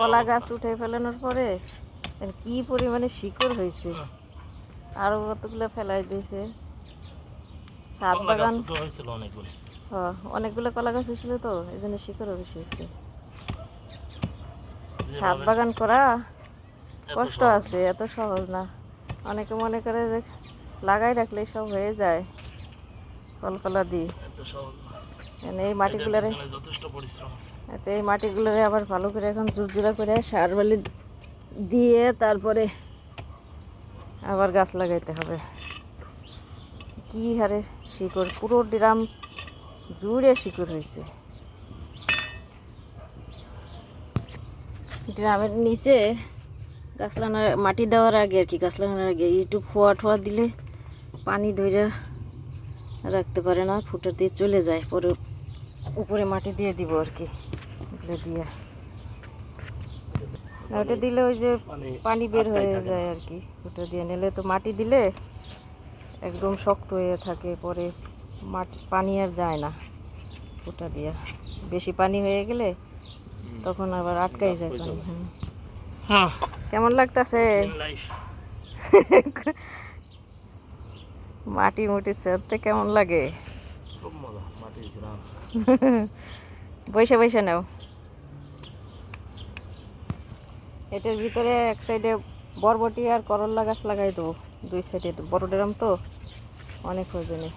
কলা গাছ উঠে ফেলানোর পরে কি পরিমাণে শিকড় হয়েছে, আরো কতগুলো ফেলাই দিয়েছে। ছাদ বাগান অনেকগুলো কলা গাছ ছিল তো, এই জন্য শিকড় বেশি হয়েছে। ছাদ বাগান করা কষ্ট আছে, এত সহজ না। অনেকে মনে করে যে লাগাই রাখলে সব হয়ে যায়, কলকলা দিয়ে। এই মাটিগুলারে এই মাটিগুলোরে আবার ভালো করে এখন জোরজোড়া করে সার বালি দিয়ে তারপরে আবার গাছ লাগাইতে হবে। কি হারে শিকড়, পুরো ড্রাম জুড়ে শিকড় হয়েছে। ড্রামের নিচে গাছ লাগানোর মাটি দেওয়ার আগে আর কি, গাছ লাগানোর আগে একটু ফোয়া ঠোয়া দিলে পানি ধরে রাখতে পারে না, ফুটা দিয়ে চলে যায়। পরে উপরে মাটি দিয়ে দিব আর কি, দিয়ে ওটা দিলে ওই যে পানি বের হয়ে যায় আর কি। ওটা দিয়ে নিলে তো মাটি দিলে একদম শক্ত হয়ে থাকে, পরে মাটি পানি আর যায় না। ওটা দিয়ে বেশি পানি হয়ে গেলে তখন আবার আটকাই যায় পানি। কেমন লাগতেছে? মাটি মুটি ছাড়তে কেমন লাগে? বসে বসে নাও। এটার ভিতরে এক সাইডে বরবটি আর করলা গাছ লাগাই দেবো, দুই সাইডে বড় ড্রাম তো অনেক হয়ে যাবে।